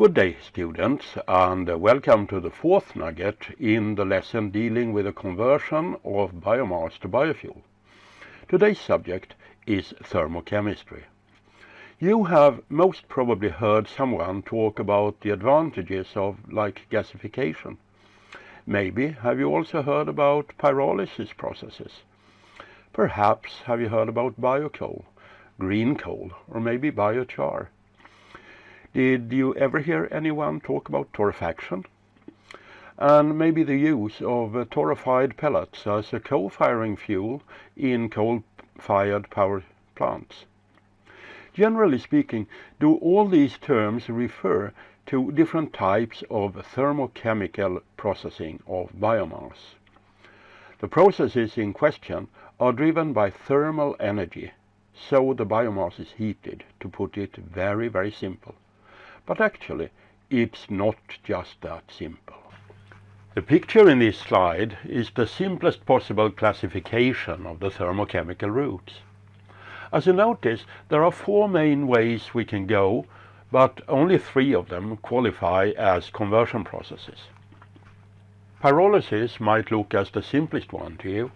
Good day, students, and welcome to the fourth nugget in the lesson dealing with the conversion of biomass to biofuel. Today's subject is thermochemistry. You have most probably heard someone talk about the advantages of gasification. Maybe have you also heard about pyrolysis processes? Perhaps have you heard about biocoal, green coal, or maybe biochar? Did you ever hear anyone talk about torrefaction? And maybe the use of torrefied pellets as a co-firing fuel in coal-fired power plants. Generally speaking, do all these terms refer to different types of thermochemical processing of biomass? The processes in question are driven by thermal energy, so the biomass is heated, to put it very, very simple. But actually, it's not just that simple. The picture in this slide is the simplest possible classification of the thermochemical routes. As you notice, there are four main ways we can go, but only three of them qualify as conversion processes. Pyrolysis might look as the simplest one to you.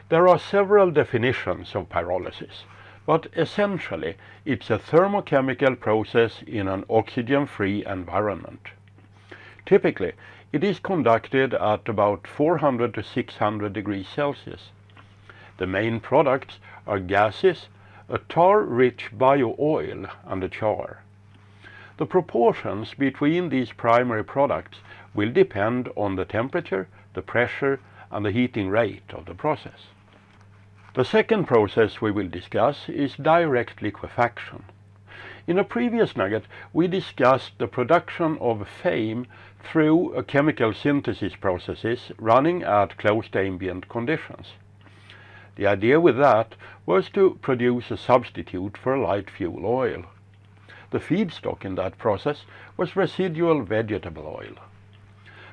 There are several definitions of pyrolysis, but essentially it's a thermochemical process in an oxygen-free environment. Typically, it is conducted at about 400 to 600 degrees Celsius. The main products are gases, a tar-rich bio-oil, and a char. The proportions between these primary products will depend on the temperature, the pressure, and the heating rate of the process. The second process we will discuss is direct liquefaction. In a previous nugget, we discussed the production of FAME through a chemical synthesis processes running at closed ambient conditions. The idea with that was to produce a substitute for light fuel oil. The feedstock in that process was residual vegetable oil.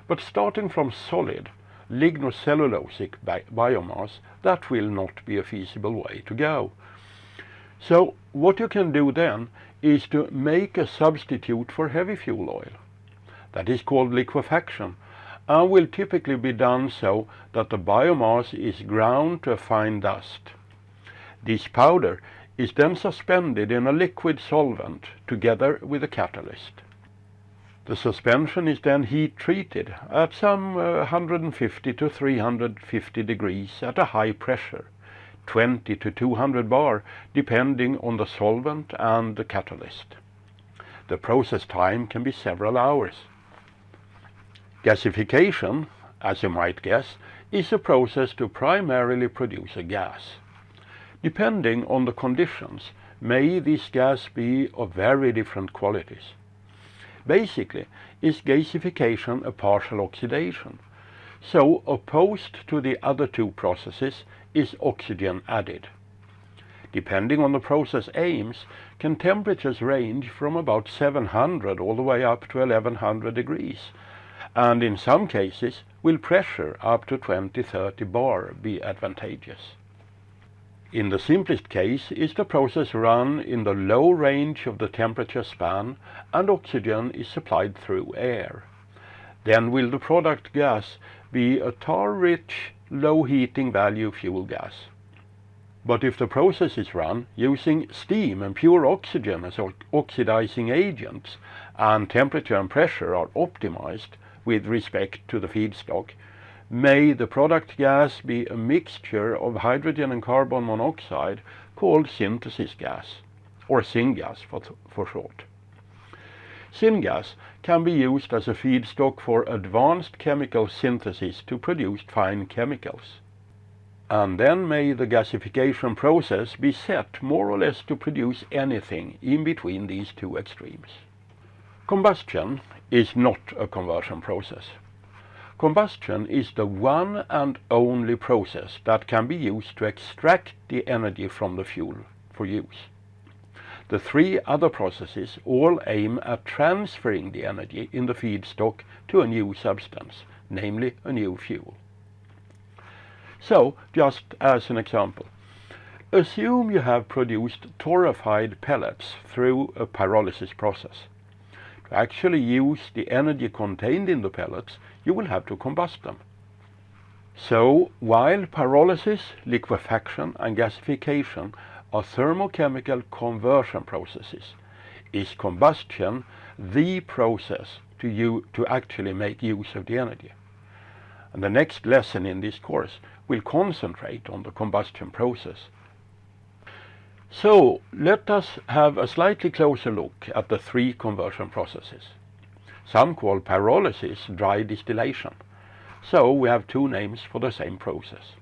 But starting from solid, lignocellulosic biomass, that will not be a feasible way to go. So what you can do then is to make a substitute for heavy fuel oil. That is called liquefaction, and will typically be done so that the biomass is ground to a fine dust. This powder is then suspended in a liquid solvent together with a catalyst. The suspension is then heat treated at some 150 to 350 degrees at a high pressure, 20 to 200 bar, depending on the solvent and the catalyst. The process time can be several hours. Gasification, as you might guess, is a process to primarily produce a gas. Depending on the conditions, may this gas be of very different qualities. Basically, is gasification a partial oxidation, so opposed to the other two processes is oxygen added. Depending on the process aims, can temperatures range from about 700 all the way up to 1100 degrees, and in some cases will pressure up to 20-30 bar be advantageous. In the simplest case is the process run in the low range of the temperature span and oxygen is supplied through air. Then will the product gas be a tar-rich, low heating value fuel gas. But if the process is run using steam and pure oxygen as oxidizing agents and temperature and pressure are optimized with respect to the feedstock, may the product gas be a mixture of hydrogen and carbon monoxide called synthesis gas, or syngas for short. Syngas can be used as a feedstock for advanced chemical synthesis to produce fine chemicals. And then may the gasification process be set more or less to produce anything in between these two extremes. Combustion is not a conversion process. Combustion is the one and only process that can be used to extract the energy from the fuel for use. The three other processes all aim at transferring the energy in the feedstock to a new substance, namely a new fuel. So, just as an example, assume you have produced torrefied pellets through a pyrolysis process. To actually use the energy contained in the pellets, you will have to combust them. So, while pyrolysis, liquefaction and gasification are thermochemical conversion processes, is combustion the process to actually make use of the energy. And the next lesson in this course will concentrate on the combustion process. So, let us have a slightly closer look at the three conversion processes. Some call pyrolysis dry distillation. So we have two names for the same process.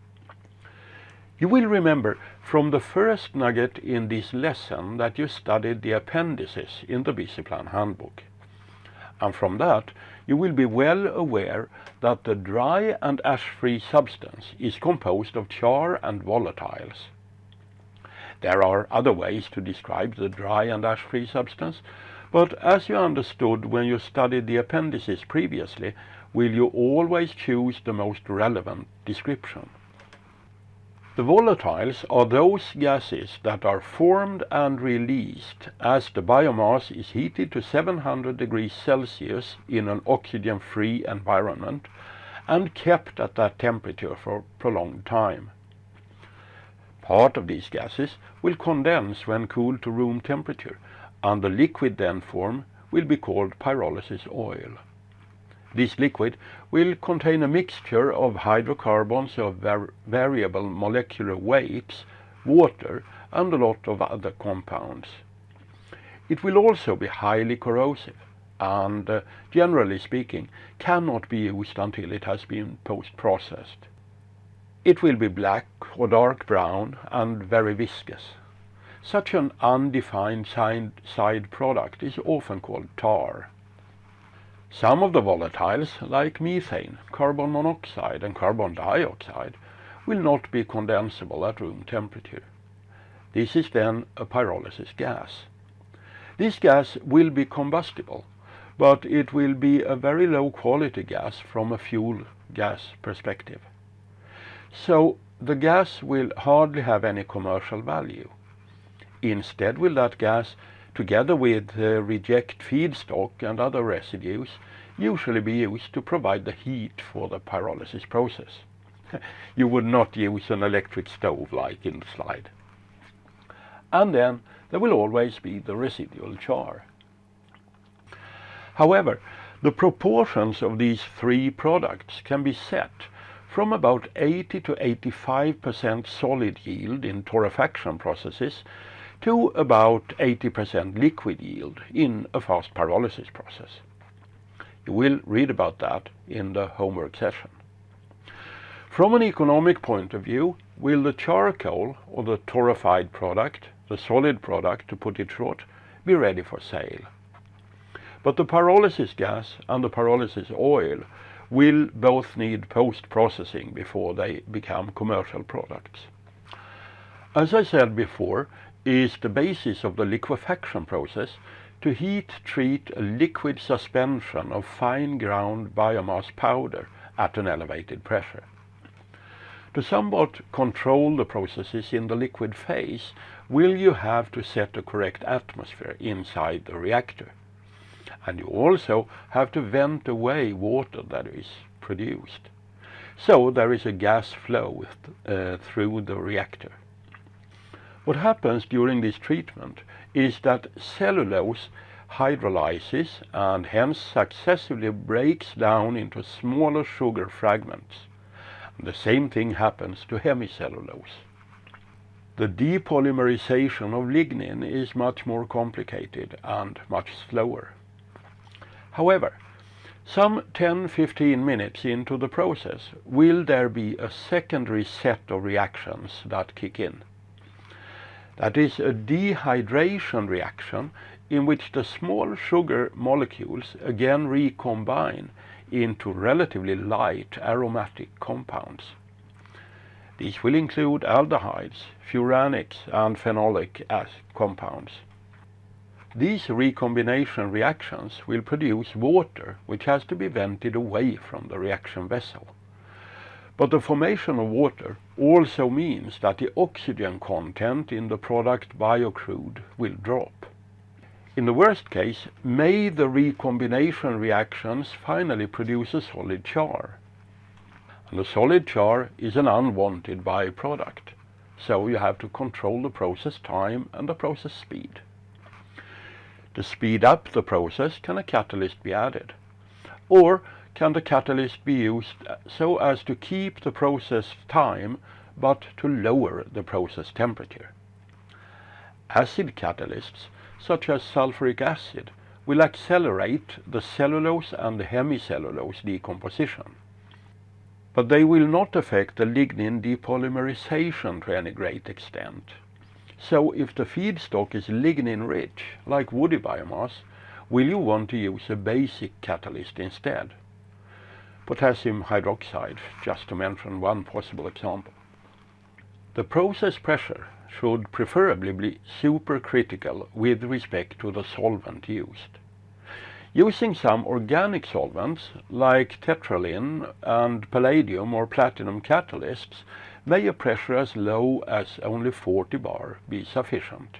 You will remember from the first nugget in this lesson that you studied the appendices in the Discipline Handbook. And from that you will be well aware that the dry and ash-free substance is composed of char and volatiles. There are other ways to describe the dry and ash-free substance, but as you understood when you studied the appendices previously, will you always choose the most relevant description. The volatiles are those gases that are formed and released as the biomass is heated to 700 degrees Celsius in an oxygen-free environment and kept at that temperature for a prolonged time. Part of these gases will condense when cooled to room temperature, and the liquid then formed will be called pyrolysis oil. This liquid will contain a mixture of hydrocarbons of variable molecular weights, water, and a lot of other compounds. It will also be highly corrosive and, generally speaking, cannot be used until it has been post-processed. It will be black or dark brown and very viscous. Such an undefined side product is often called tar. Some of the volatiles, like methane, carbon monoxide and carbon dioxide, will not be condensable at room temperature. This is then a pyrolysis gas. This gas will be combustible, but it will be a very low quality gas from a fuel gas perspective. So the gas will hardly have any commercial value. Instead will that gas, together with reject feedstock and other residues, usually be used to provide the heat for the pyrolysis process. You would not use an electric stove like in the slide. And then there will always be the residual char. However, the proportions of these three products can be set from about 80 to 85% solid yield in torrefaction processes to about 80% liquid yield in a fast pyrolysis process. You will read about that in the homework session. From an economic point of view, will the charcoal or the torrefied product, the solid product to put it short, be ready for sale? But the pyrolysis gas and the pyrolysis oil will both need post-processing before they become commercial products. As I said before, is the basis of the liquefaction process to heat treat a liquid suspension of fine ground biomass powder at an elevated pressure. To somewhat control the processes in the liquid phase, will you have to set a correct atmosphere inside the reactor. And you also have to vent away water that is produced. So there is a gas flow through the reactor. What happens during this treatment is that cellulose hydrolyzes and hence successively breaks down into smaller sugar fragments. And the same thing happens to hemicellulose. The depolymerization of lignin is much more complicated and much slower. However, some 10-15 minutes into the process, will there be a secondary set of reactions that kick in? That is a dehydration reaction in which the small sugar molecules again recombine into relatively light aromatic compounds. These will include aldehydes, furanics and phenolic compounds. These recombination reactions will produce water which has to be vented away from the reaction vessel. But the formation of water also means that the oxygen content in the product biocrude will drop. In the worst case, may the recombination reactions finally produce a solid char. And the solid char is an unwanted byproduct, so you have to control the process time and the process speed. To speed up the process, can a catalyst be added? Or can the catalyst be used so as to keep the process time but to lower the process temperature? Acid catalysts, such as sulfuric acid, will accelerate the cellulose and hemicellulose decomposition. But they will not affect the lignin depolymerization to any great extent. So if the feedstock is lignin-rich, like woody biomass, will you want to use a basic catalyst instead? Potassium hydroxide, just to mention one possible example. The process pressure should preferably be supercritical with respect to the solvent used. Using some organic solvents like tetraline and palladium or platinum catalysts may a pressure as low as only 40 bar be sufficient,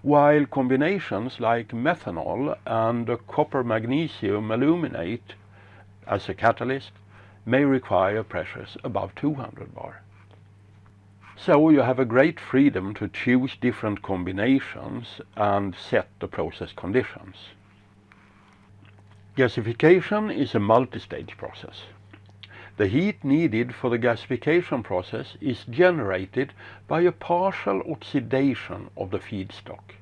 while combinations like methanol and copper magnesium aluminate as a catalyst may require pressures above 200 bar. So you have a great freedom to choose different combinations and set the process conditions. Gasification is a multi-stage process. The heat needed for the gasification process is generated by a partial oxidation of the feedstock.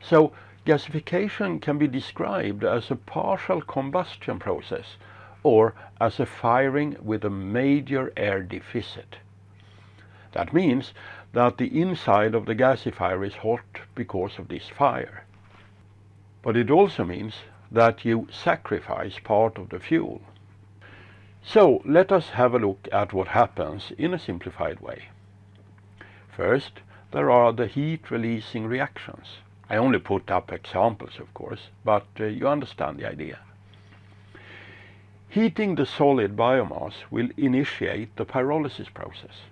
So gasification can be described as a partial combustion process or as a firing with a major air deficit. That means that the inside of the gasifier is hot because of this fire. But it also means that you sacrifice part of the fuel. So let us have a look at what happens in a simplified way. First, there are the heat-releasing reactions. I only put up examples, of course, but you understand the idea. Heating the solid biomass will initiate the pyrolysis process.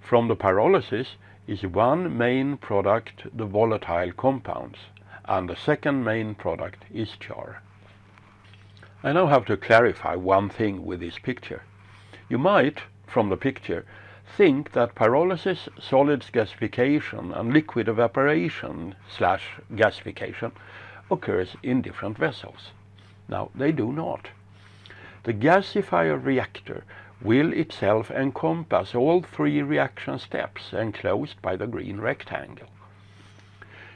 From the pyrolysis is one main product, the volatile compounds, and the second main product is char. I now have to clarify one thing with this picture. You might, from the picture, think that pyrolysis, solids gasification and liquid evaporation / gasification occurs in different vessels. Now, they do not. The gasifier reactor will itself encompass all three reaction steps enclosed by the green rectangle.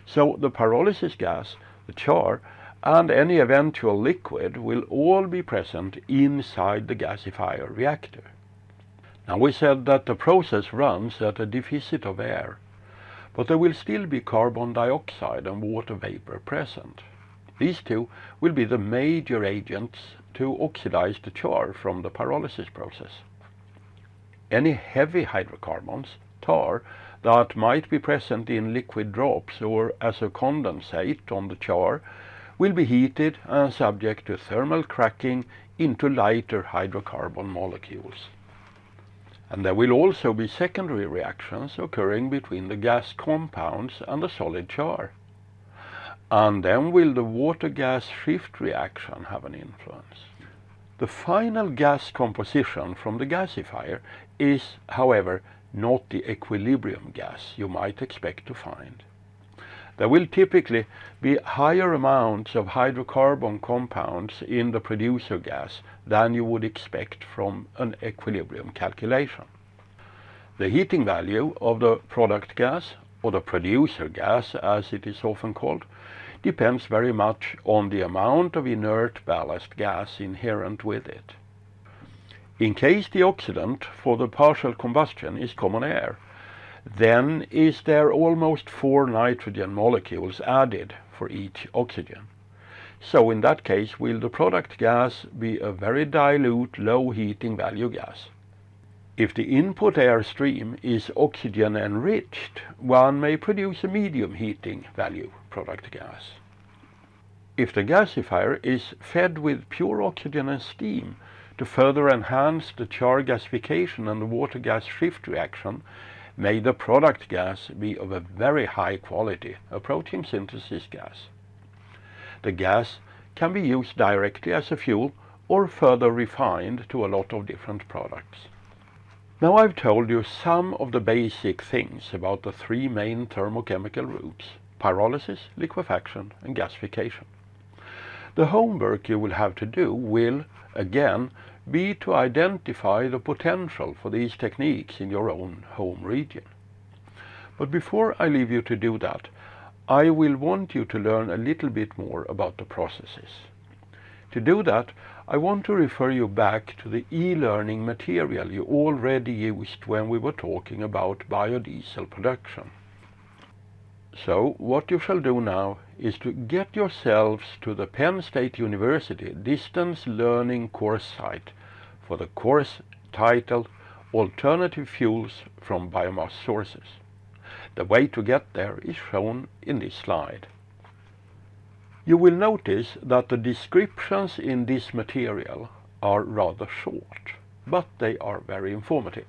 So the pyrolysis gas, the char, and any eventual liquid will all be present inside the gasifier reactor. Now we said that the process runs at a deficit of air, but there will still be carbon dioxide and water vapor present. These two will be the major agents to oxidize the char from the pyrolysis process. Any heavy hydrocarbons, tar, that might be present in liquid drops or as a condensate on the char will be heated and subject to thermal cracking into lighter hydrocarbon molecules. And there will also be secondary reactions occurring between the gas compounds and the solid char. And then will the water-gas shift reaction have an influence. The final gas composition from the gasifier is, however, not the equilibrium gas you might expect to find. There will typically be higher amounts of hydrocarbon compounds in the producer gas than you would expect from an equilibrium calculation. The heating value of the product gas, or the producer gas as it is often called, depends very much on the amount of inert ballast gas inherent with it. In case the oxidant for the partial combustion is common air, then is there almost 4 nitrogen molecules added for each oxygen. So in that case will the product gas be a very dilute low heating value gas. If the input air stream is oxygen enriched, one may produce a medium heating value product gas. If the gasifier is fed with pure oxygen and steam to further enhance the char gasification and the water gas shift reaction, may the product gas be of a very high quality, a protein synthesis gas. The gas can be used directly as a fuel or further refined to a lot of different products. Now I've told you some of the basic things about the three main thermochemical routes: pyrolysis, liquefaction and gasification. The homework you will have to do will, again, be to identify the potential for these techniques in your own home region. But before I leave you to do that, I will want you to learn a little bit more about the processes. To do that, I want to refer you back to the e-learning material you already used when we were talking about biodiesel production. So what you shall do now is to get yourselves to the Penn State University distance learning course site for the course titled Alternative Fuels from Biomass Sources. The way to get there is shown in this slide. You will notice that the descriptions in this material are rather short, but they are very informative.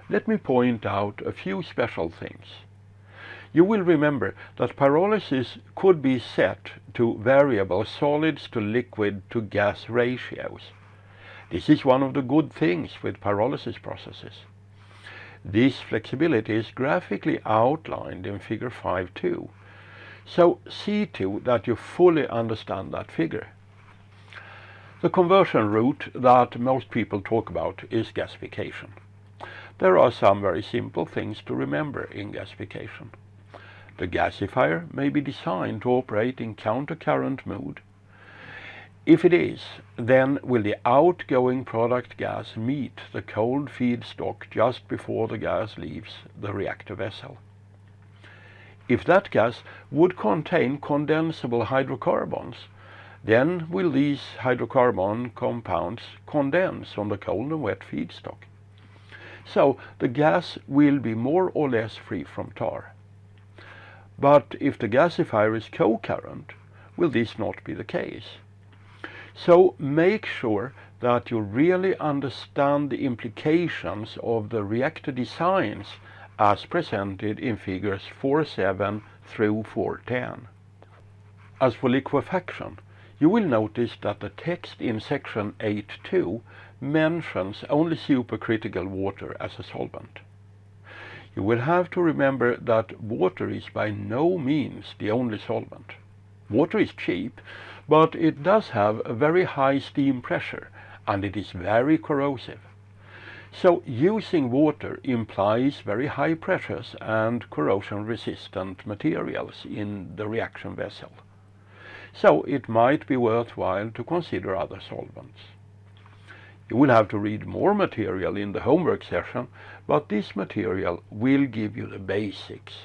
Let me point out a few special things. You will remember that pyrolysis could be set to variable solids to liquid to gas ratios. This is one of the good things with pyrolysis processes. This flexibility is graphically outlined in figure 5.2. So see to that you fully understand that figure. The conversion route that most people talk about is gasification. There are some very simple things to remember in gasification. The gasifier may be designed to operate in countercurrent mode. If it is, then will the outgoing product gas meet the cold feedstock just before the gas leaves the reactor vessel? If that gas would contain condensable hydrocarbons, then will these hydrocarbon compounds condense on the cold and wet feedstock. So the gas will be more or less free from tar. But if the gasifier is co-current, will this not be the case? So make sure that you really understand the implications of the reactor designs as presented in figures 4.7 through 4.10. As for liquefaction, you will notice that the text in section 8.2 mentions only supercritical water as a solvent. You will have to remember that water is by no means the only solvent. Water is cheap, but it does have a very high steam pressure and it is very corrosive. So using water implies very high pressures and corrosion-resistant materials in the reaction vessel. So it might be worthwhile to consider other solvents. You will have to read more material in the homework session, but this material will give you the basics.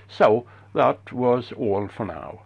So that was all for now.